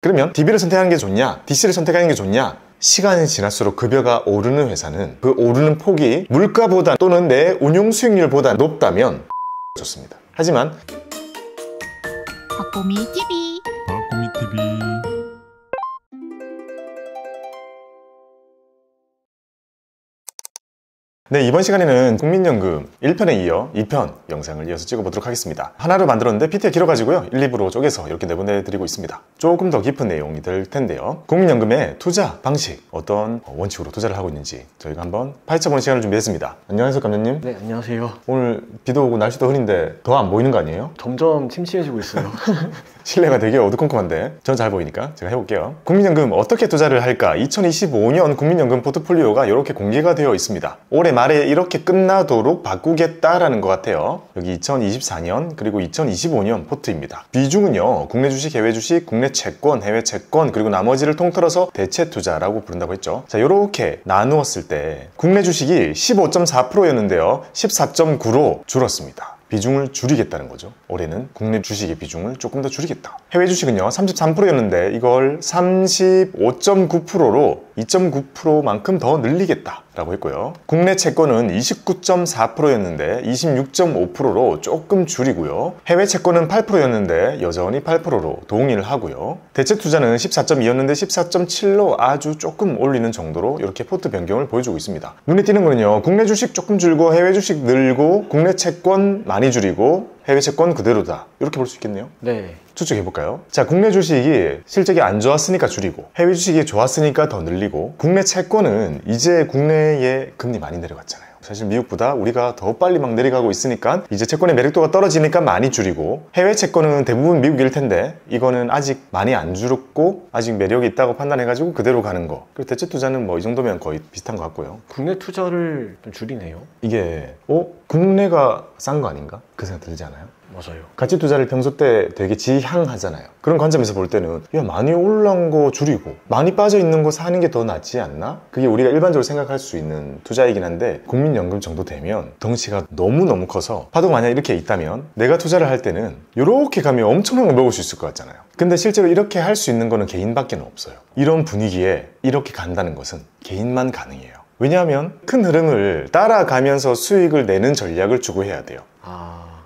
그러면 DB를 선택하는 게 좋냐, DC를 선택하는 게 좋냐? 시간이 지날수록 급여가 오르는 회사는 그 오르는 폭이 물가보다 또는 내 운용 수익률보다 높다면 좋습니다. 하지만 박보미 TV 네, 이번 시간에는 국민연금 1편에 이어 2편 영상을 이어서 찍어보도록 하겠습니다. 하나로 만들었는데 PT가 길어가지고요 1, 2부로 쪼개서 이렇게 내보내드리고 있습니다. 조금 더 깊은 내용이 될 텐데요, 국민연금의 투자 방식, 어떤 원칙으로 투자를 하고 있는지 저희가 한번 파헤쳐보는 시간을 준비했습니다. 안녕하세요, 감독님. 네, 안녕하세요. 오늘 비도 오고 날씨도 흐린데 더 안 보이는 거 아니에요? 점점 침침해지고 있어요. 실내가 되게 어두컴컴한데 전 잘 보이니까 제가 해볼게요. 국민연금 어떻게 투자를 할까? 2025년 국민연금 포트폴리오가 이렇게 공개가 되어 있습니다. 올해 말에 이렇게 끝나도록 바꾸겠다라는 것 같아요. 여기 2024년 그리고 2025년 포트입니다. 비중은요, 국내 주식, 해외 주식, 국내 채권, 해외 채권, 그리고 나머지를 통틀어서 대체 투자라고 부른다고 했죠. 자, 이렇게 나누었을 때 국내 주식이 15.4%였는데요 14.9로 줄었습니다. 비중을 줄이겠다는 거죠. 올해는 국내 주식의 비중을 조금 더 줄이겠다. 해외 주식은요 33%였는데 이걸 35.9%로 2.9%만큼 더 늘리겠다 라고 했고요. 국내 채권은 29.4%였는데 26.5%로 조금 줄이고요. 해외 채권은 8%였는데 여전히 8%로 동의를 하고요. 대체 투자는 14.2였는데 14.7로 아주 조금 올리는 정도로 이렇게 포트 변경을 보여주고 있습니다. 눈에 띄는 거는요, 국내 주식 조금 줄고 해외 주식 늘고 국내 채권 많이 줄이고 해외 채권 그대로다, 이렇게 볼 수 있겠네요. 네. 추측해볼까요? 자, 국내 주식이 실적이 안 좋았으니까 줄이고 해외 주식이 좋았으니까 더 늘리고, 국내 채권은 이제 국내에 금리 많이 내려갔잖아요. 사실 미국보다 우리가 더 빨리 막 내려가고 있으니까 이제 채권의 매력도가 떨어지니까 많이 줄이고, 해외 채권은 대부분 미국일 텐데 이거는 아직 많이 안 줄었고 아직 매력이 있다고 판단해가지고 그대로 가는 거. 그리고 대체 투자는 뭐 이 정도면 거의 비슷한 것 같고요. 국내 투자를 좀 줄이네요. 이게 국내가 싼 거 아닌가? 그 생각 들지 않아요? 맞아요. 가치 투자를 평소 때 되게 지향하잖아요. 그런 관점에서 볼 때는 야, 많이 올라온 거 줄이고 많이 빠져 있는 거 사는 게 더 낫지 않나? 그게 우리가 일반적으로 생각할 수 있는 투자이긴 한데, 국민연금 정도 되면 덩치가 너무너무 커서 파도가 만약 이렇게 있다면 내가 투자를 할 때는 이렇게 가면 엄청난 걸 먹을 수 있을 것 같잖아요. 근데 실제로 이렇게 할 수 있는 거는 개인밖에 없어요. 이런 분위기에 이렇게 간다는 것은 개인만 가능해요. 왜냐하면 큰 흐름을 따라가면서 수익을 내는 전략을 추구해야 돼요.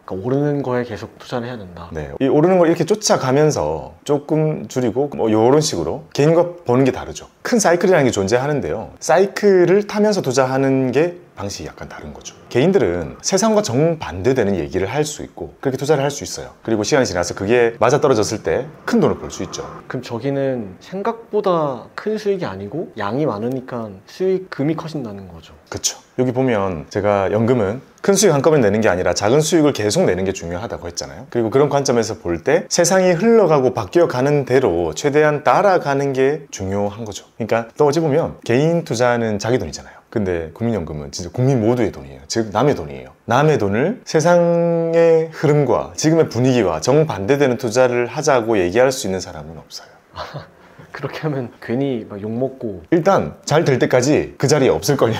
그러니까 오르는 거에 계속 투자를 해야 된다. 네, 이 오르는 걸 이렇게 쫓아가면서 조금 줄이고 뭐 이런 식으로 개인과 보는 게 다르죠. 큰 사이클이라는 게 존재하는데요, 사이클을 타면서 투자하는 게 방식이 약간 다른 거죠. 개인들은 세상과 정반대되는 얘기를 할 수 있고 그렇게 투자를 할 수 있어요. 그리고 시간이 지나서 그게 맞아떨어졌을 때 큰 돈을 벌 수 있죠. 그럼 저기는 생각보다 큰 수익이 아니고 양이 많으니까 수익금이 커진다는 거죠. 그렇죠. 여기 보면 제가 연금은 큰 수익 한꺼번에 내는 게 아니라 작은 수익을 계속 내는 게 중요하다고 했잖아요. 그리고 그런 관점에서 볼 때 세상이 흘러가고 바뀌어가는 대로 최대한 따라가는 게 중요한 거죠. 그러니까 또 어찌 보면 개인 투자는 자기 돈이잖아요. 근데 국민연금은 진짜 국민 모두의 돈이에요. 즉 남의 돈이에요. 남의 돈을 세상의 흐름과 지금의 분위기와 정반대되는 투자를 하자고 얘기할 수 있는 사람은 없어요. 그렇게 하면 괜히 막 욕먹고, 일단 잘 될 때까지 그 자리에 없을걸요.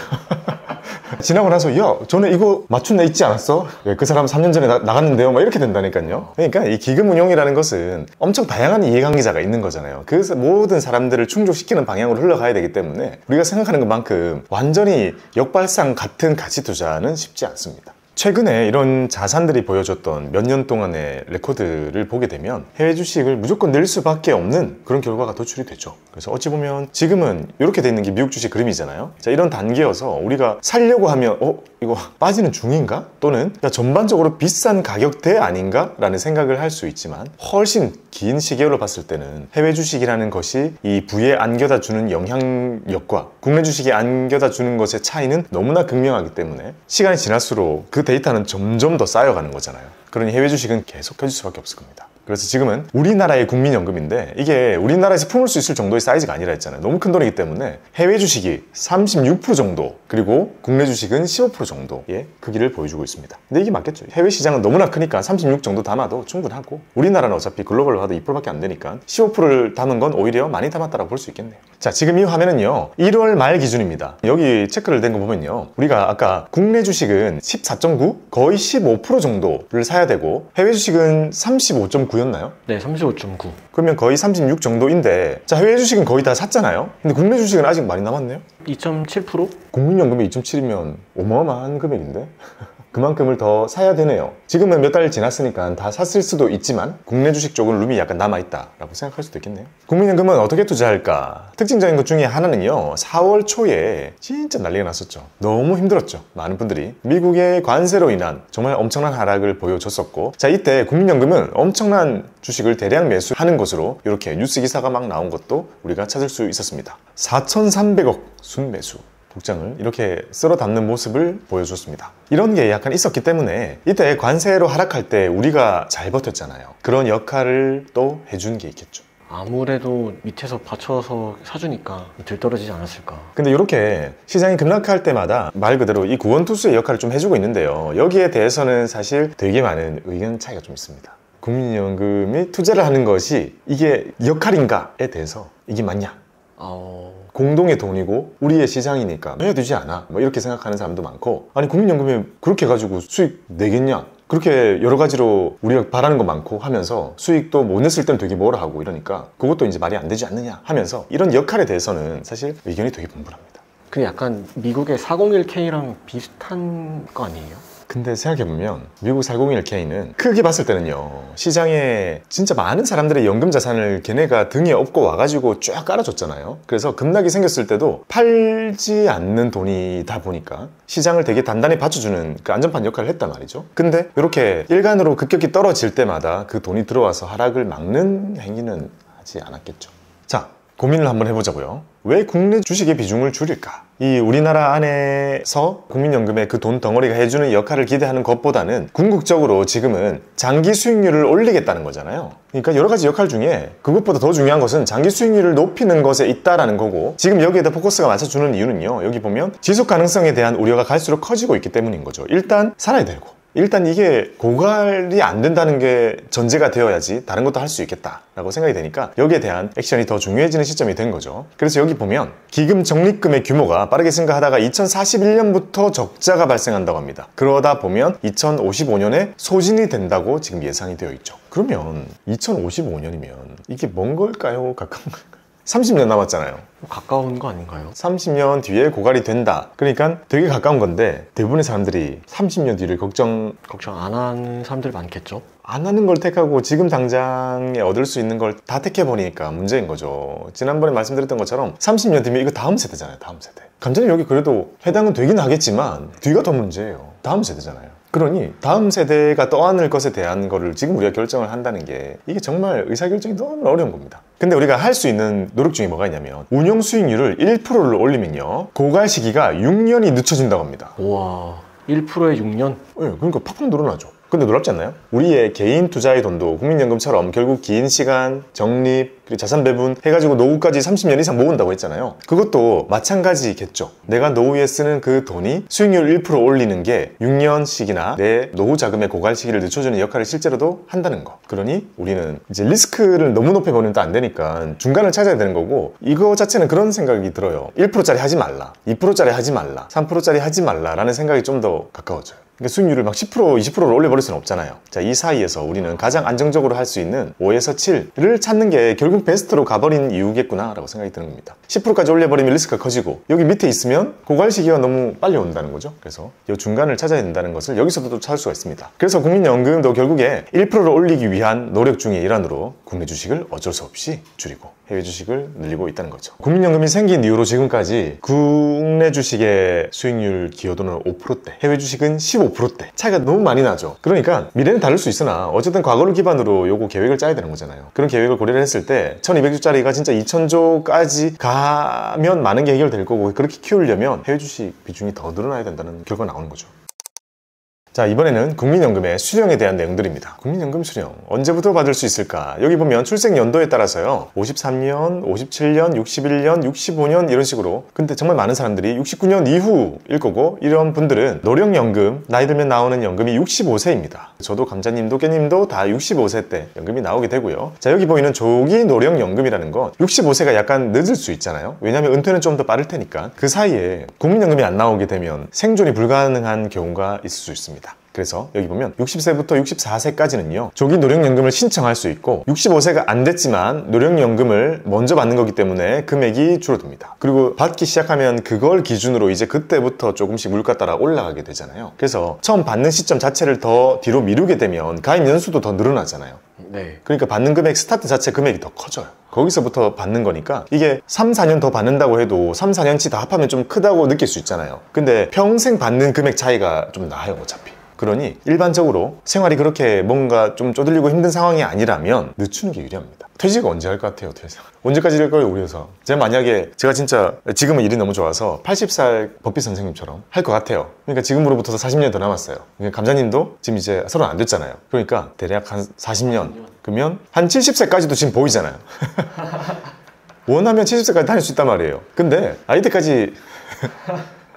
지나고 나서 야, 전에 이거 맞춘 애 있지 않았어? 그 사람 3년 전에 나갔는데요? 막 이렇게 된다니까요. 그러니까 이 기금 운용이라는 것은 엄청 다양한 이해관계자가 있는 거잖아요. 그래서 모든 사람들을 충족시키는 방향으로 흘러가야 되기 때문에 우리가 생각하는 것만큼 완전히 역발상 같은 가치 투자는 쉽지 않습니다. 최근에 이런 자산들이 보여줬던 몇 년 동안의 레코드를 보게 되면 해외 주식을 무조건 낼 수밖에 없는 그런 결과가 도출이 되죠. 그래서 어찌 보면 지금은 이렇게 돼 있는 게 미국 주식 그림이잖아요. 자, 이런 단계여서 우리가 살려고 하면 이거 빠지는 중인가? 또는 전반적으로 비싼 가격대 아닌가? 라는 생각을 할 수 있지만, 훨씬 긴 시계로 봤을 때는 해외 주식이라는 것이 이 부에 안겨다 주는 영향력과 국내 주식이 안겨다 주는 것의 차이는 너무나 극명하기 때문에 시간이 지날수록 그 데이터는 점점 더 쌓여가는 거잖아요. 그러니 해외 주식은 계속 켜질 수밖에 없을 겁니다. 그래서 지금은 우리나라의 국민연금인데 이게 우리나라에서 품을 수 있을 정도의 사이즈가 아니라 했잖아요. 너무 큰 돈이기 때문에 해외 주식이 36% 정도, 그리고 국내 주식은 15% 정도의 크기를 보여주고 있습니다. 근데 이게 맞겠죠. 해외 시장은 너무나 크니까 36 정도 담아도 충분하고, 우리나라는 어차피 글로벌로 봐도 2%밖에 안 되니까 15%를 담은 건 오히려 많이 담았다고 볼 수 있겠네요. 자, 지금 이 화면은요 1월 말 기준입니다. 여기 체크를 된 거 보면요, 우리가 아까 국내 주식은 14.9 거의 15% 정도를 사야 되고, 해외 주식은 35.9였나요? 네, 35.9. 그러면 거의 36 정도인데, 자, 해외 주식은 거의 다 샀잖아요. 근데 국내 주식은 아직 많이 남았네요. 2.7%? 국민연금이 2.7이면 어마어마한 금액인데 그만큼을 더 사야 되네요. 지금은 몇 달 지났으니까 다 샀을 수도 있지만 국내 주식 쪽은 룸이 약간 남아있다라고 생각할 수도 있겠네요. 국민연금은 어떻게 투자할까? 특징적인 것 중에 하나는요, 4월 초에 진짜 난리가 났었죠. 너무 힘들었죠. 많은 분들이 미국의 관세로 인한 정말 엄청난 하락을 보여줬었고, 자, 이때 국민연금은 엄청난 주식을 대량 매수하는 것으로 이렇게 뉴스 기사가 막 나온 것도 우리가 찾을 수 있었습니다. 4,300억 순매수 국장을 이렇게 쓸어 담는 모습을 보여줬습니다. 이런 게 약간 있었기 때문에 이때 관세로 하락할 때 우리가 잘 버텼잖아요. 그런 역할을 또 해준 게 있겠죠. 아무래도 밑에서 받쳐서 사주니까 들떨어지지 않았을까. 근데 이렇게 시장이 급락할 때마다 말 그대로 이 구원투수의 역할을 좀 해주고 있는데요, 여기에 대해서는 사실 되게 많은 의견 차이가 좀 있습니다. 국민연금이 투자를 하는 것이 이게 역할인가에 대해서 이게 맞냐? 공동의 돈이고 우리의 시장이니까 해야 되지 않아, 뭐 이렇게 생각하는 사람도 많고, 아니 국민연금이 그렇게 해가지고 수익 내겠냐, 그렇게 여러 가지로 우리가 바라는 거 많고 하면서 수익도 못 냈을 때는 되게 뭐라 하고 이러니까 그것도 이제 말이 안 되지 않느냐 하면서, 이런 역할에 대해서는 사실 의견이 되게 분분합니다. 그게 약간 미국의 401k랑 비슷한 거 아니에요? 근데 생각해보면 미국 401k는 크게 봤을 때는요, 시장에 진짜 많은 사람들의 연금 자산을 걔네가 등에 업고 와가지고 쫙 깔아줬잖아요. 그래서 급락이 생겼을 때도 팔지 않는 돈이다 보니까 시장을 되게 단단히 받쳐주는 그 안전판 역할을 했단 말이죠. 근데 이렇게 일간으로 급격히 떨어질 때마다 그 돈이 들어와서 하락을 막는 행위는 하지 않았겠죠. 자, 고민을 한번 해보자고요. 왜 국내 주식의 비중을 줄일까? 이 우리나라 안에서 국민연금의 그 돈 덩어리가 해주는 역할을 기대하는 것보다는 궁극적으로 지금은 장기 수익률을 올리겠다는 거잖아요. 그러니까 여러 가지 역할 중에 그것보다 더 중요한 것은 장기 수익률을 높이는 것에 있다라는 거고, 지금 여기에다 포커스가 맞춰주는 이유는요, 여기 보면 지속 가능성에 대한 우려가 갈수록 커지고 있기 때문인 거죠. 일단 살아야 되고, 일단 이게 고갈이 안 된다는 게 전제가 되어야지 다른 것도 할 수 있겠다라고 생각이 되니까 여기에 대한 액션이 더 중요해지는 시점이 된 거죠. 그래서 여기 보면 기금 적립금의 규모가 빠르게 증가하다가 2041년부터 적자가 발생한다고 합니다. 그러다 보면 2055년에 소진이 된다고 지금 예상이 되어 있죠. 그러면 2055년이면 이게 먼 걸까요? 가까운 걸까요? 30년 남았잖아요. 가까운 거 아닌가요? 30년 뒤에 고갈이 된다. 그러니까 되게 가까운 건데, 대부분의 사람들이 30년 뒤를 걱정 안 하는 사람들 많겠죠? 안 하는 걸 택하고 지금 당장에 얻을 수 있는 걸 다 택해보니까 문제인 거죠. 지난번에 말씀드렸던 것처럼 30년 뒤면 이거 다음 세대잖아요. 다음 세대. 감자님 여기 그래도 해당은 되긴 하겠지만 뒤가 더 문제예요. 다음 세대잖아요. 그러니 다음 세대가 떠안을 것에 대한 거를 지금 우리가 결정을 한다는 게, 이게 정말 의사결정이 너무 어려운 겁니다. 근데 우리가 할 수 있는 노력 중에 뭐가 있냐면, 운용 수익률을 1%를 올리면요, 고갈 시기가 6년이 늦춰진다고 합니다. 우와, 1%에 6년? 네, 그러니까 팍팍 늘어나죠. 근데 놀랍지 않나요? 우리의 개인 투자의 돈도 국민연금처럼 결국 긴 시간, 적립, 그리고 자산 배분 해가지고 노후까지 30년 이상 모은다고 했잖아요. 그것도 마찬가지겠죠. 내가 노후에 쓰는 그 돈이 수익률 1% 올리는 게 6년씩이나 내 노후 자금의 고갈 시기를 늦춰주는 역할을 실제로도 한다는 거. 그러니 우리는 이제 리스크를 너무 높여버리면 또 안 되니까 중간을 찾아야 되는 거고, 이거 자체는 그런 생각이 들어요. 1%짜리 하지 말라, 2%짜리 하지 말라, 3%짜리 하지 말라라는 생각이 좀 더 가까워져요. 그러니까 수익률을 막 10%, 20%를 올려버릴 수는 없잖아요. 자, 이 사이에서 우리는 가장 안정적으로 할 수 있는 5에서 7을 찾는 게 결국 베스트로 가버린 이유겠구나 라고 생각이 드는 겁니다. 10%까지 올려버리면 리스크가 커지고, 여기 밑에 있으면 고갈 시기가 너무 빨리 온다는 거죠. 그래서 이 중간을 찾아야 된다는 것을 여기서도 또 찾을 수가 있습니다. 그래서 국민연금도 결국에 1%를 올리기 위한 노력 중의 일환으로 국내 주식을 어쩔 수 없이 줄이고 해외 주식을 늘리고 있다는 거죠. 국민연금이 생긴 이후로 지금까지 국내 주식의 수익률 기여도는 5%대, 해외 주식은 15%대. 차이가 너무 많이 나죠. 그러니까 미래는 다를 수 있으나 어쨌든 과거를 기반으로 요거 계획을 짜야 되는 거잖아요. 그런 계획을 고려를 했을 때 1200조짜리가 진짜 2000조까지 가면 많은 게 해결될 거고, 그렇게 키우려면 해외 주식 비중이 더 늘어나야 된다는 결과가 나오는 거죠. 자, 이번에는 국민연금의 수령에 대한 내용들입니다. 국민연금 수령 언제부터 받을 수 있을까? 여기 보면 출생 연도에 따라서요 53년, 57년, 61년, 65년 이런 식으로. 근데 정말 많은 사람들이 69년 이후일 거고, 이런 분들은 노령연금, 나이 들면 나오는 연금이 65세입니다 저도 감자님도 깨님도 다 65세 때 연금이 나오게 되고요. 자, 여기 보이는 조기 노령연금이라는 건 65세가 약간 늦을 수 있잖아요. 왜냐하면 은퇴는 좀 더 빠를 테니까. 그 사이에 국민연금이 안 나오게 되면 생존이 불가능한 경우가 있을 수 있습니다. 그래서 여기 보면 60세부터 64세까지는요 조기 노령연금을 신청할 수 있고, 65세가 안 됐지만 노령연금을 먼저 받는 거기 때문에 금액이 줄어듭니다. 그리고 받기 시작하면 그걸 기준으로 이제 그때부터 조금씩 물가 따라 올라가게 되잖아요. 그래서 처음 받는 시점 자체를 더 뒤로 미루게 되면 가입 연수도 더 늘어나잖아요. 네. 그러니까 받는 금액, 스타트 자체 금액이 더 커져요. 거기서부터 받는 거니까 이게 3, 4년 더 받는다고 해도 3, 4년치 다 합하면 좀 크다고 느낄 수 있잖아요. 근데 평생 받는 금액 차이가 좀 나요, 어차피. 그러니 일반적으로 생활이 그렇게 뭔가 좀 쪼들리고 힘든 상황이 아니라면 늦추는 게 유리합니다. 퇴직 언제 할 것 같아요, 퇴직? 언제까지 할 거예요, 우리 회사? 제가 진짜 지금은 일이 너무 좋아서 80살 법비 선생님처럼 할 것 같아요. 그러니까 지금으로부터 40년 더 남았어요. 그러니까 감자님도 지금 이제 30 안 됐잖아요. 그러니까 대략 한 40년. 그러면 한 70세까지도 지금 보이잖아요. 원하면 70세까지 다닐 수 있단 말이에요. 근데 이때까지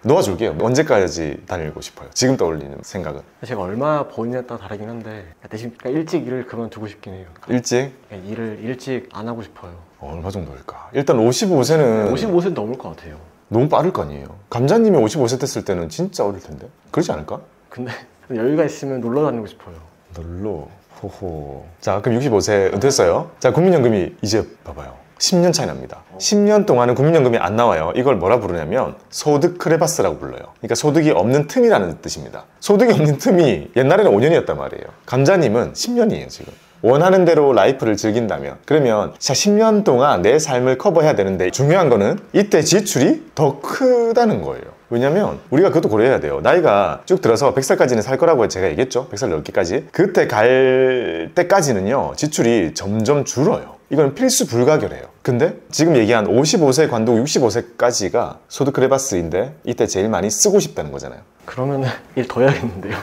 놓아줄게요. 언제까지 다니고 싶어요? 지금 떠올리는 생각은. 제가 얼마 버느냐에 따라 다르긴 한데 대신 일찍 일을 그만두고 싶긴 해요. 일찍? 일을 일찍 안 하고 싶어요. 얼마 정도일까? 일단 55세는 55세는 넘을 것 같아요. 너무 빠를 거 아니에요. 감자님이 55세 됐을 때는 진짜 어릴 텐데. 그러지 않을까? 근데 여유가 있으면 놀러 다니고 싶어요. 놀러? 호호. 자, 그럼 65세 은퇴했어요. 자, 국민연금이 이제 봐봐요. 10년 차이 납니다. 10년 동안은 국민연금이 안 나와요. 이걸 뭐라 부르냐면 소득 크레바스라고 불러요. 그러니까 소득이 없는 틈이라는 뜻입니다. 소득이 없는 틈이 옛날에는 5년이었단 말이에요. 감자님은 10년이에요, 지금. 원하는 대로 라이프를 즐긴다면. 그러면 자, 10년 동안 내 삶을 커버해야 되는데, 중요한 거는 이때 지출이 더 크다는 거예요. 왜냐면 우리가 그것도 고려해야 돼요. 나이가 쭉 들어서 100살까지는 살 거라고 제가 얘기했죠. 100살 넘기까지. 그때 갈 때까지는요 지출이 점점 줄어요. 이건 필수 불가결해요. 근데 지금 얘기한 55세 관두고 65세까지가 소득 크레바스인데 이때 제일 많이 쓰고 싶다는 거잖아요. 그러면 일 더 해야겠는데요.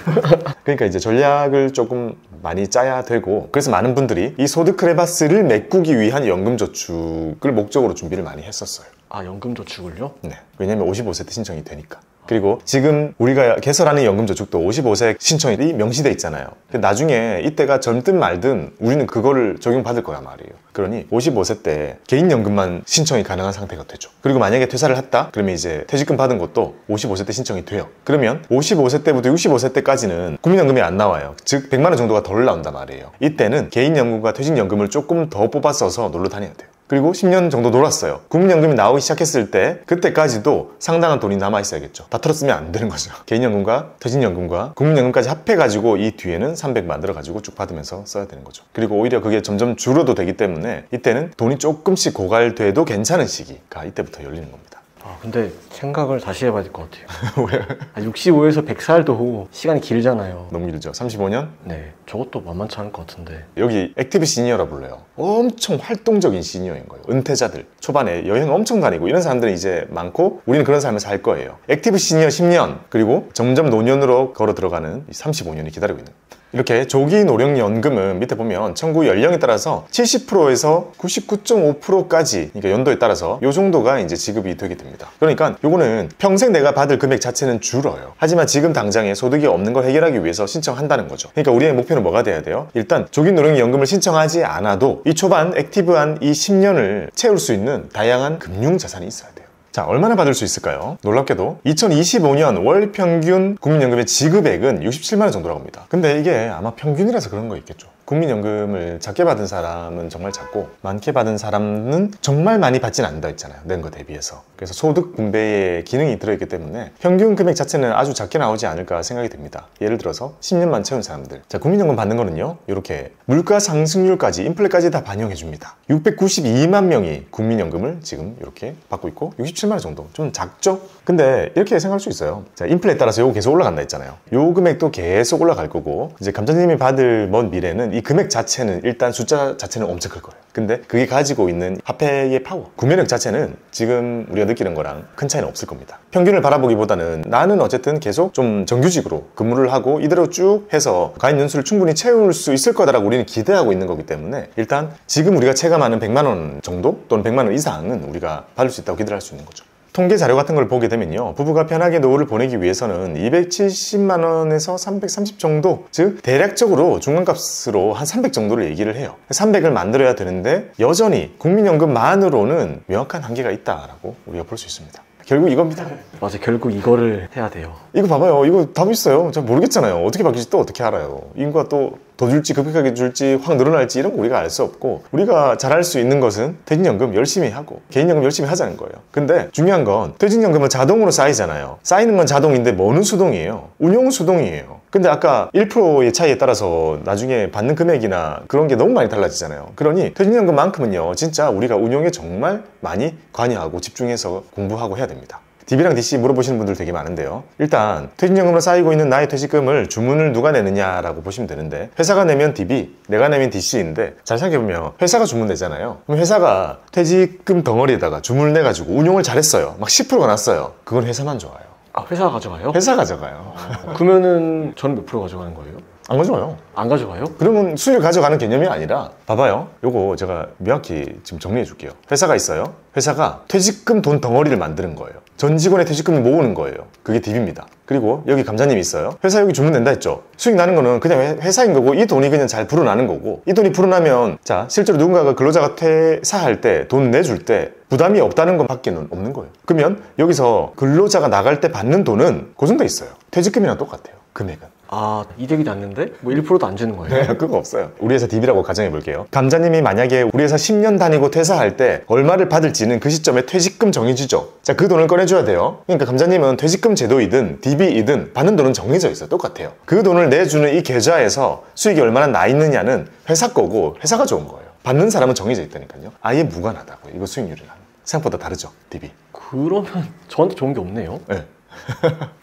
그러니까 이제 전략을 조금 많이 짜야 되고, 그래서 많은 분들이 이 소득 크레바스를 메꾸기 위한 연금저축을 목적으로 준비를 많이 했었어요. 아, 연금저축을요? 네. 왜냐면 55세 때 신청이 되니까. 그리고 지금 우리가 개설하는 연금저축도 55세 신청일이 명시돼 있잖아요. 근데 나중에 이때가 젊든 말든 우리는 그거를 적용받을 거란 말이에요. 그러니 55세 때 개인연금만 신청이 가능한 상태가 되죠. 그리고 만약에 퇴사를 했다? 그러면 이제 퇴직금 받은 것도 55세 때 신청이 돼요. 그러면 55세 때부터 65세 때까지는 국민연금이 안 나와요. 즉 100만 원 정도가 덜 나온단 말이에요. 이때는 개인연금과 퇴직연금을 조금 더 뽑아 써서 놀러 다녀야 돼요. 그리고 10년 정도 놀았어요. 국민연금이 나오기 시작했을 때 그때까지도 상당한 돈이 남아있어야겠죠. 다 털었으면 안 되는 거죠. 개인연금과 퇴직연금과 국민연금까지 합해가지고 이 뒤에는 300 만들어가지고 쭉 받으면서 써야 되는 거죠. 그리고 오히려 그게 점점 줄어도 되기 때문에 이때는 돈이 조금씩 고갈돼도 괜찮은 시기가 이때부터 열리는 겁니다. 근데 생각을 다시 해봐야 될 것 같아요. 왜? 65에서 100살도 시간이 길잖아요. 너무 길죠. 35년? 네, 저것도 만만치 않을 것 같은데. 여기 액티브 시니어라 불러요. 엄청 활동적인 시니어인 거예요. 은퇴자들. 초반에 여행 엄청 다니고 이런 사람들은 이제 많고, 우리는 그런 삶을 살 거예요. 액티브 시니어 10년, 그리고 점점 노년으로 걸어 들어가는 35년이 기다리고 있는. 이렇게 조기 노령연금은 밑에 보면 청구 연령에 따라서 70%에서 99.5%까지, 그러니까 연도에 따라서 이 정도가 이제 지급이 되게 됩니다. 그러니까 요거는 평생 내가 받을 금액 자체는 줄어요. 하지만 지금 당장에 소득이 없는 걸 해결하기 위해서 신청한다는 거죠. 그러니까 우리의 목표는 뭐가 돼야 돼요? 일단 조기 노령연금을 신청하지 않아도 이 초반 액티브한 이 10년을 채울 수 있는 다양한 금융 자산이 있어야 돼요. 자, 얼마나 받을 수 있을까요? 놀랍게도 2025년 월 평균 국민연금의 지급액은 67만 원 정도라고 합니다. 근데 이게 아마 평균이라서 그런 거 있겠죠. 국민연금을 작게 받은 사람은 정말 작고, 많게 받은 사람은 정말 많이 받진 않는다 했잖아요, 낸 거 대비해서. 그래서 소득 분배의 기능이 들어있기 때문에 평균 금액 자체는 아주 작게 나오지 않을까 생각이 듭니다. 예를 들어서 10년만 채운 사람들, 자, 국민연금 받는 거는요 이렇게 물가 상승률까지, 인플레까지 다 반영해 줍니다. 692만 명이 국민연금을 지금 이렇게 받고 있고 67만 원 정도, 좀 작죠? 근데 이렇게 생각할 수 있어요. 자, 인플레에 따라서 요거 계속 올라간다 했잖아요. 요 금액도 계속 올라갈 거고, 이제 감자님이 받을 먼 미래는 이 금액 자체는 일단 숫자 자체는 엄청 클 거예요. 근데 그게 가지고 있는 화폐의 파워, 구매력 자체는 지금 우리가 느끼는 거랑 큰 차이는 없을 겁니다. 평균을 바라보기보다는 나는 어쨌든 계속 좀 정규직으로 근무를 하고 이대로 쭉 해서 가입 연수를 충분히 채울 수 있을 거다라고 우리는 기대하고 있는 거기 때문에 일단 지금 우리가 체감하는 100만 원 정도 또는 100만 원 이상은 우리가 받을 수 있다고 기대할 수 있는 거죠. 통계 자료 같은 걸 보게 되면요, 부부가 편하게 노후를 보내기 위해서는 270만 원에서 330 정도, 즉 대략적으로 중간값으로 한 300 정도를 얘기를 해요. 300을 만들어야 되는데 여전히 국민연금만으로는 명확한 한계가 있다라고 우리가 볼 수 있습니다. 결국 이겁니다. 맞아, 결국 이거를 해야 돼요. 이거 봐봐요. 이거 답 있어요. 잘 모르겠잖아요. 어떻게 바뀔지 또 어떻게 알아요. 인구가 또 더 줄지 급격하게 줄지 확 늘어날지 이런 거 우리가 알 수 없고, 우리가 잘할 수 있는 것은 퇴직연금 열심히 하고 개인연금 열심히 하자는 거예요. 근데 중요한 건 퇴직연금은 자동으로 쌓이잖아요. 쌓이는 건 자동인데 뭐는 수동이에요? 운용은 수동이에요. 근데 아까 1%의 차이에 따라서 나중에 받는 금액이나 그런 게 너무 많이 달라지잖아요. 그러니 퇴직연금만큼은요, 진짜 우리가 운용에 정말 많이 관여하고 집중해서 공부하고 해야 됩니다. DB랑 DC 물어보시는 분들 되게 많은데요. 일단 퇴직연금으로 쌓이고 있는 나의 퇴직금을 주문을 누가 내느냐라고 보시면 되는데, 회사가 내면 DB, 내가 내면 DC인데 잘 생각해보면 회사가 주문 내잖아요. 그럼 회사가 퇴직금 덩어리에다가 주문을 내가지고 운용을 잘했어요. 막 10%가 났어요. 그건 회사만 좋아요. 아, 회사가 가져가요? 회사 가져가요. 그러면은 저는 몇 프로 가져가는 거예요? 안 가져와요. 안 가져가요? 그러면 수익을 가져가는 개념이 아니라, 봐봐요. 요거 제가 명확히 지금 정리해 줄게요. 회사가 있어요. 회사가 퇴직금 돈 덩어리를 만드는 거예요. 전 직원의 퇴직금을 모으는 거예요. 그게 DB입니다. 그리고 여기 감자님이 있어요. 회사 여기 주문 낸다 했죠. 수익 나는 거는 그냥 회사인 거고, 이 돈이 그냥 잘 불어나는 거고, 이 돈이 불어나면, 자, 실제로 누군가가 근로자가 퇴사할 때 돈 내줄 때 부담이 없다는 것밖에는 없는 거예요. 그러면 여기서 근로자가 나갈 때 받는 돈은 고정돼 있어요. 퇴직금이랑 똑같아요. 금액은. 아, 이득이 났는데 뭐 1%도 안 주는 거예요? 네, 그거 없어요. 우리 회사 DB라고 가정해 볼게요. 감자님이 만약에 우리 회사 10년 다니고 퇴사할 때 얼마를 받을지는 그 시점에 퇴직금 정해지죠. 자, 그 돈을 꺼내줘야 돼요. 그러니까 감자님은 퇴직금 제도이든 DB이든 받는 돈은 정해져 있어요. 똑같아요. 그 돈을 내주는 이 계좌에서 수익이 얼마나 나 있느냐는 회사 거고 회사가 좋은 거예요. 받는 사람은 정해져 있다니까요. 아예 무관하다고요. 이거 수익률이랑. 생각보다 다르죠, DB. 그러면 저한테 좋은 게 없네요. 네.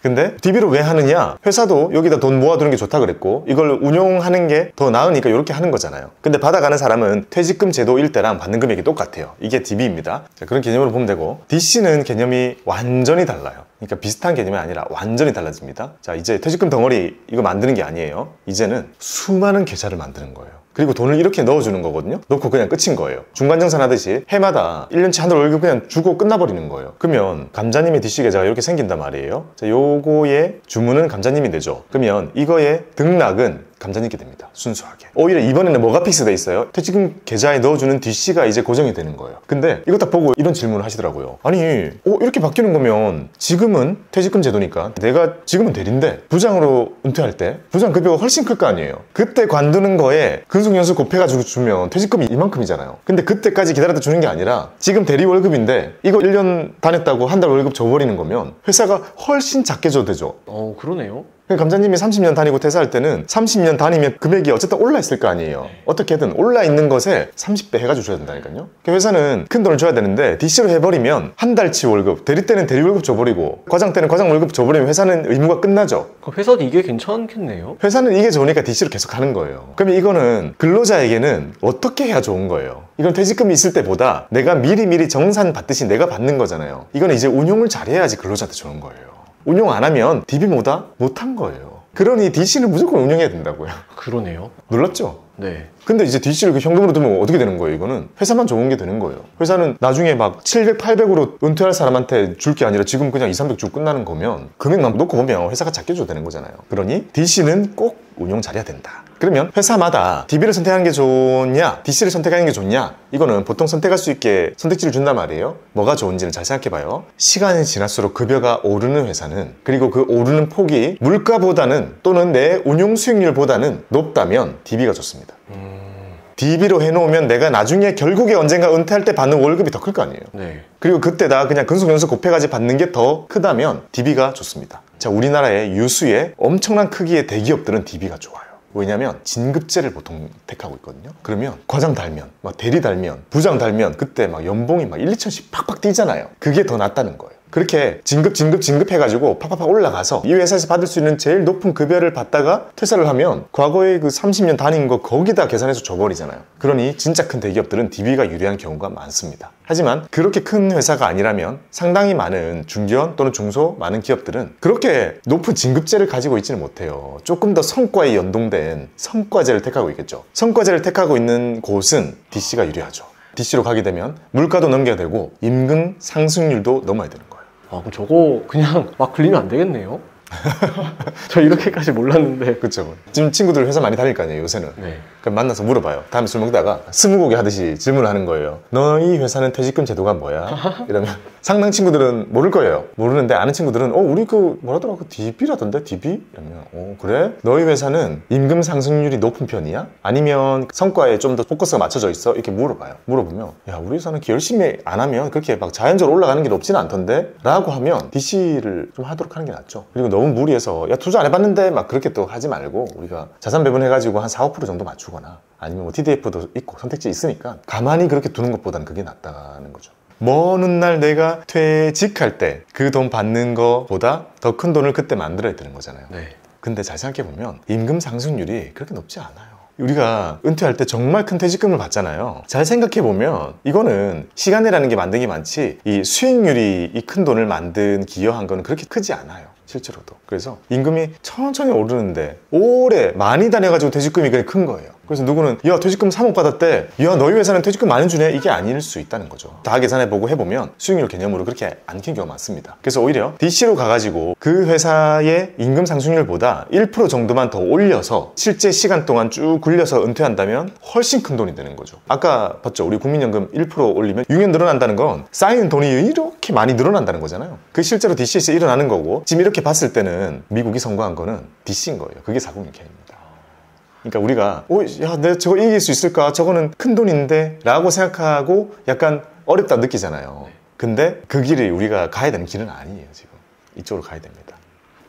근데 DB를 왜 하느냐? 회사도 여기다 돈 모아두는 게 좋다 그랬고, 이걸 운용하는 게 더 나으니까 이렇게 하는 거잖아요. 근데 받아가는 사람은 퇴직금 제도일 때랑 받는 금액이 똑같아요. 이게 DB입니다. 자, 그런 개념으로 보면 되고, DC는 개념이 완전히 달라요. 그러니까 비슷한 개념이 아니라 완전히 달라집니다. 자, 이제 퇴직금 덩어리 이거 만드는 게 아니에요. 이제는 수많은 계좌를 만드는 거예요. 그리고 돈을 이렇게 넣어주는 거거든요. 넣고 그냥 끝인 거예요. 중간정산 하듯이 해마다 1년치 한 달 월급 그냥 주고 끝나버리는 거예요. 그러면 감자님의 DC 계좌가 이렇게 생긴단 말이에요. 자, 요거의 주문은 감자님이 내죠. 그러면 이거의 등락은 감자님께 됩니다. 순수하게. 오히려 이번에는 뭐가 픽스돼 있어요? 퇴직금 계좌에 넣어주는 DC가 이제 고정이 되는 거예요. 근데 이거 딱 보고 이런 질문을 하시더라고요. 아니, 이렇게 바뀌는 거면 지금은 퇴직금 제도니까 내가 지금은 대리인데 부장으로 은퇴할 때 부장 급여가 훨씬 클 거 아니에요. 그때 관두는 거에 근속연수 곱해가지고 주면 퇴직금이 이만큼이잖아요. 근데 그때까지 기다렸다 주는 게 아니라 지금 대리 월급인데 이거 1년 다녔다고 한 달 월급 줘버리는 거면 회사가 훨씬 작게 줘도 되죠. 그러네요. 감자님이 30년 다니고 퇴사할 때는 30년 다니면 금액이 어쨌든 올라 있을 거 아니에요. 어떻게든 올라 있는 것에 30배 해가지고 줘야 된다니까요. 회사는 큰 돈을 줘야 되는데 DC로 해버리면 한 달치 월급, 대리 때는 대리 월급 줘버리고 과장 때는 과장 월급 줘버리면 회사는 의무가 끝나죠. 그럼 회사도 이게 괜찮겠네요? 회사는 이게 좋으니까 DC로 계속 하는 거예요. 그러면 이거는 근로자에게는 어떻게 해야 좋은 거예요? 이건 퇴직금이 있을 때보다 내가 미리미리 정산 받듯이 내가 받는 거잖아요. 이거는 이제 운용을 잘해야지 근로자한테 좋은 거예요. 운용 안 하면 DB보다 못한 거예요. 그러니 DC는 무조건 운용해야 된다고요. 그러네요. 놀랐죠? 네. 근데 이제 DC를 현금으로 들면 어떻게 되는 거예요? 이거는 회사만 좋은 게 되는 거예요. 회사는 나중에 막 700, 800으로 은퇴할 사람한테 줄 게 아니라 지금 그냥 2, 300 주고 끝나는 거면 금액만 놓고 보면 회사가 작게 줘도 되는 거잖아요. 그러니 DC는 꼭 운용 잘해야 된다. 그러면 회사마다 DB를 선택하는 게 좋냐, DC를 선택하는 게 좋냐, 이거는 보통 선택할 수 있게 선택지를 준단 말이에요. 뭐가 좋은지는 잘 생각해봐요. 시간이 지날수록 급여가 오르는 회사는, 그리고 그 오르는 폭이 물가보다는 또는 내 운용 수익률보다는 높다면 DB가 좋습니다. DB로 해놓으면 내가 나중에 결국에 언젠가 은퇴할 때 받는 월급이 더 클 거 아니에요. 네. 그리고 그때 나 그냥 근속연수 곱해가지고 받는 게 더 크다면 DB가 좋습니다. 자, 우리나라의 유수의 엄청난 크기의 대기업들은 DB가 좋아요. 왜냐면 진급제를 보통 택하고 있거든요. 그러면 과장 달면, 막 대리 달면, 부장 달면 그때 막 연봉이 막 1, 2천씩 팍팍 뛰잖아요. 그게 더 낫다는 거예요. 그렇게 진급 해가지고 팍팍팍 올라가서 이 회사에서 받을 수 있는 제일 높은 급여를 받다가 퇴사를 하면 과거에 그 30년 다닌 거 거기다 계산해서 줘버리잖아요. 그러니 진짜 큰 대기업들은 DB가 유리한 경우가 많습니다. 하지만 그렇게 큰 회사가 아니라면 상당히 많은 중견 또는 중소 많은 기업들은 그렇게 높은 진급제를 가지고 있지는 못해요. 조금 더 성과에 연동된 성과제를 택하고 있겠죠. 성과제를 택하고 있는 곳은 DC가 유리하죠. DC로 가게 되면 물가도 넘겨야 되고 임금 상승률도 넘어야 되는 거예요. 아, 그럼 저거 그냥 막 굴리면 안 되겠네요? 저 이렇게까지 몰랐는데. 그렇죠. 지금 친구들 회사 많이 다닐 거 아니에요, 요새는. 네. 그럼 만나서 물어봐요. 다음에 술 먹다가 스무고개 하듯이 질문을 하는 거예요. 너희 회사는 퇴직금 제도가 뭐야? 이러면 상당 친구들은 모를 거예요. 모르는데 아는 친구들은 우리 그 뭐라더라 그 DB라던데 DB? 이러면 그래? 너희 회사는 임금 상승률이 높은 편이야? 아니면 성과에 좀 더 포커스가 맞춰져 있어? 이렇게 물어봐요. 물어보면 야 우리 회사는 열심히 안 하면 그렇게 막 자연적으로 올라가는 게 높지는 않던데? 라고 하면 DC를 좀 하도록 하는 게 낫죠. 그리고 너무 무리해서 야 투자 안 해봤는데 막 그렇게 또 하지 말고 우리가 자산 배분해가지고 한 4~5% 정도 맞추거나 아니면 뭐 TDF도 있고 선택지 있으니까 가만히 그렇게 두는 것보다는 그게 낫다는 거죠. 먼 훗날 내가 퇴직할 때 그 돈 받는 거보다 더 큰 돈을 그때 만들어야 되는 거잖아요. 네. 근데 잘 생각해보면 임금 상승률이 그렇게 높지 않아요. 우리가 은퇴할 때 정말 큰 퇴직금을 받잖아요. 잘 생각해보면 이거는 시간이라는 게 만든 게 많지 이 수익률이 이 큰 돈을 만든 기여한 거는 그렇게 크지 않아요. 실제로도. 그래서 임금이 천천히 오르는데 오래 많이 다녀가지고 퇴직금이 그냥 큰 거예요. 그래서 누구는 야 퇴직금 3억 받았대, 야 너희 회사는 퇴직금 많이 주네, 이게 아닐 수 있다는 거죠. 다 계산해보고 해보면 수익률 개념으로 그렇게 안 킨 경우가 많습니다. 그래서 오히려 DC로 가가지고 그 회사의 임금 상승률보다 1% 정도만 더 올려서 실제 시간 동안 쭉 굴려서 은퇴한다면 훨씬 큰 돈이 되는 거죠. 아까 봤죠? 우리 국민연금 1% 올리면 6년 늘어난다는 건 쌓이는 돈이 이렇게 많이 늘어난다는 거잖아요. 그게 실제로 DC에서 일어나는 거고, 지금 이렇게 봤을 때는 미국이 선거한 거는 DC인 거예요. 그게 406K입니다. 그러니까 우리가 야 내가 저거 이길 수 있을까? 저거는 큰 돈인데? 라고 생각하고 약간 어렵다 느끼잖아요. 근데 그 길이 우리가 가야 되는 길은 아니에요. 지금 이쪽으로 가야 됩니다.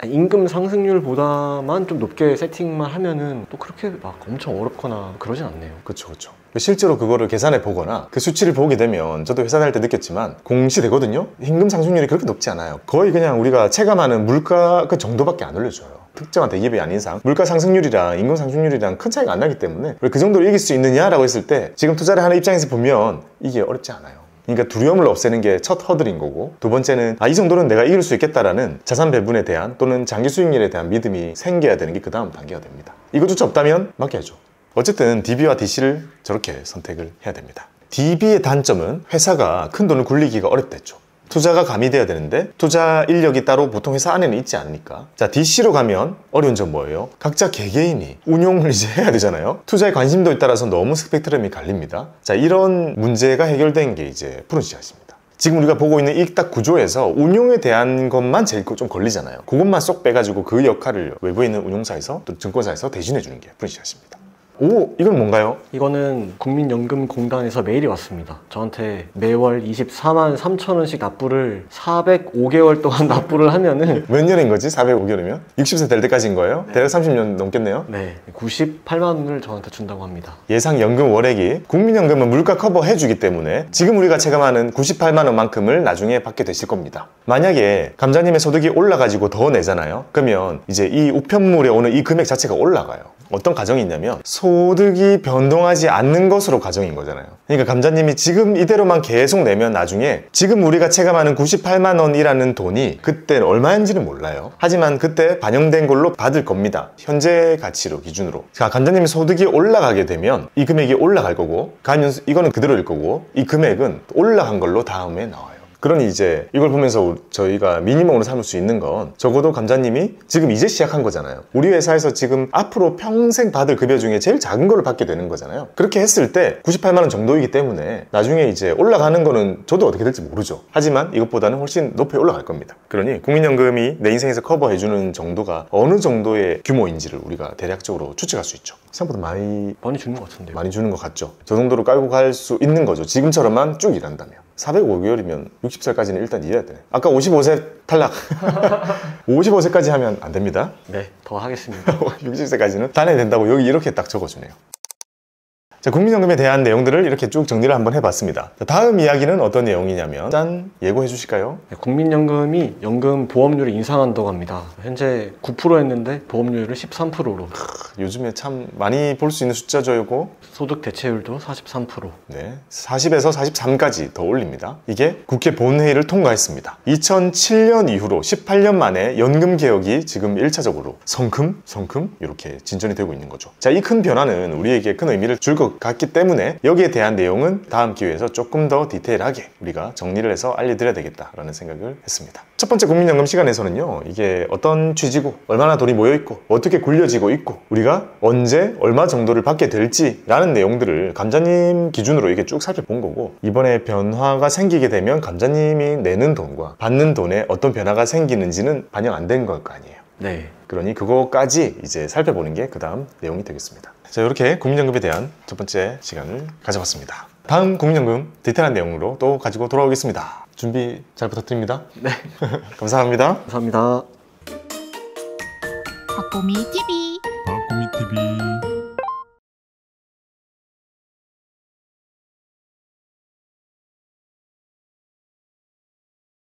임금 상승률보다만 좀 높게 세팅만 하면은 또 그렇게 막 엄청 어렵거나 그러진 않네요. 그렇죠, 그렇죠. 실제로 그거를 계산해 보거나 그 수치를 보게 되면 저도 회사 다닐 때 느꼈지만 공시되거든요. 임금 상승률이 그렇게 높지 않아요. 거의 그냥 우리가 체감하는 물가 그 정도밖에 안 올려줘요. 특정한 대기업이 아닌 이상 물가 상승률이랑 임금 상승률이랑 큰 차이가 안 나기 때문에 왜 그 정도로 이길 수 있느냐라고 했을 때 지금 투자를 하는 입장에서 보면 이게 어렵지 않아요. 그러니까 두려움을 없애는 게 첫 허들인 거고, 두 번째는 이 정도는 내가 이길 수 있겠다라는 자산 배분에 대한 또는 장기 수익률에 대한 믿음이 생겨야 되는 게 그 다음 단계가 됩니다. 이것조차 없다면 맡겨야죠. 어쨌든 DB와 DC를 저렇게 선택을 해야 됩니다. DB의 단점은 회사가 큰 돈을 굴리기가 어렵댔죠. 투자가 가미돼야 되는데 투자 인력이 따로 보통 회사 안에는 있지 않으니까. 자, DC로 가면 어려운 점 뭐예요? 각자 개개인이 운용을 이제 해야 되잖아요. 투자의 관심도에 따라서 너무 스펙트럼이 갈립니다. 자, 이런 문제가 해결된 게 이제 프로시아입니다. 지금 우리가 보고 있는 이 딱 구조에서 운용에 대한 것만 제일 좀 걸리잖아요. 그것만 쏙 빼가지고 그 역할을 외부에 있는 운용사에서 또 증권사에서 대신해 주는 게 프로시아입니다. 오, 이건 뭔가요? 이거는 국민연금공단에서 메일이 왔습니다. 저한테 매월 24만 3천 원씩 납부를 405개월 동안 납부를 하면은 몇 년인 거지? 405개월이면? 60세 될 때까지인 거예요? 네. 대략 30년 넘겠네요? 네, 98만 원을 저한테 준다고 합니다. 예상 연금 월액이 국민연금은 물가 커버 해주기 때문에 지금 우리가 체감하는 98만 원만큼을 나중에 받게 되실 겁니다. 만약에 감자님의 소득이 올라가지고 더 내잖아요. 그러면 이제 이 우편물에 오는 이 금액 자체가 올라가요. 어떤 가정이 있냐면 소득이 변동하지 않는 것으로 가정인 거잖아요. 그러니까 감자님이 지금 이대로만 계속 내면 나중에 지금 우리가 체감하는 98만 원이라는 돈이 그때 얼마인지는 몰라요. 하지만 그때 반영된 걸로 받을 겁니다. 현재 가치로 기준으로. 자, 감자님의 소득이 올라가게 되면 이 금액이 올라갈 거고, 가면 이거는 그대로일 거고, 이 금액은 올라간 걸로 다음에 나와요. 그러니 이제 이걸 보면서 저희가 미니멈으로 삼을 수 있는 건 적어도 감자님이 지금 이제 시작한 거잖아요. 우리 회사에서 지금 앞으로 평생 받을 급여 중에 제일 작은 거를 받게 되는 거잖아요. 그렇게 했을 때 98만 원 정도이기 때문에 나중에 이제 올라가는 거는 저도 어떻게 될지 모르죠. 하지만 이것보다는 훨씬 높이 올라갈 겁니다. 그러니 국민연금이 내 인생에서 커버해주는 정도가 어느 정도의 규모인지를 우리가 대략적으로 추측할 수 있죠. 생각보다 많이 주는 것 같은데요. 많이 주는 것 같죠. 저 정도로 깔고 갈 수 있는 거죠. 지금처럼만 쭉 일한다면. 405개월이면 60살까지는 일단 일해야 되네. 아까 55세 탈락. 55세까지 하면 안 됩니다. 네, 더 하겠습니다. 60세까지는 다녀야 된다고 여기 이렇게 딱 적어주네요. 자, 국민연금에 대한 내용들을 이렇게 쭉 정리를 한번 해봤습니다. 자, 다음 이야기는 어떤 내용이냐면 짠! 예고해 주실까요? 네, 국민연금이 연금 보험료를 인상한다고 합니다. 현재 9%였는데 보험료를 13%로. 요즘에 참 많이 볼 수 있는 숫자죠, 이거. 소득 대체율도 43%. 네, 40에서 43까지 더 올립니다. 이게 국회 본회의를 통과했습니다. 2007년 이후로 18년 만에 연금 개혁이 지금 1차적으로 성큼 이렇게 진전이 되고 있는 거죠. 자, 이 큰 변화는 우리에게 큰 의미를 줄 것 같기 때문에 여기에 대한 내용은 다음 기회에서 조금 더 디테일하게 우리가 정리를 해서 알려드려야 되겠다라는 생각을 했습니다. 첫 번째 국민연금 시간에서는요, 이게 어떤 취지고 얼마나 돈이 모여있고 어떻게 굴려지고 있고 우리가 언제 얼마 정도를 받게 될지라는 내용들을 감자님 기준으로 이렇게 쭉 살펴본 거고, 이번에 변화가 생기게 되면 감자님이 내는 돈과 받는 돈에 어떤 변화가 생기는지는 반영 안 된 걸 거 아니에요. 네. 그러니 그거까지 이제 살펴보는 게 그 다음 내용이 되겠습니다. 자, 이렇게 국민연금에 대한 첫 번째 시간을 가져봤습니다. 다음 국민연금 디테일한 내용으로 또 가지고 돌아오겠습니다. 준비 잘 부탁드립니다. 네. 감사합니다. 감사합니다. 박보미 TV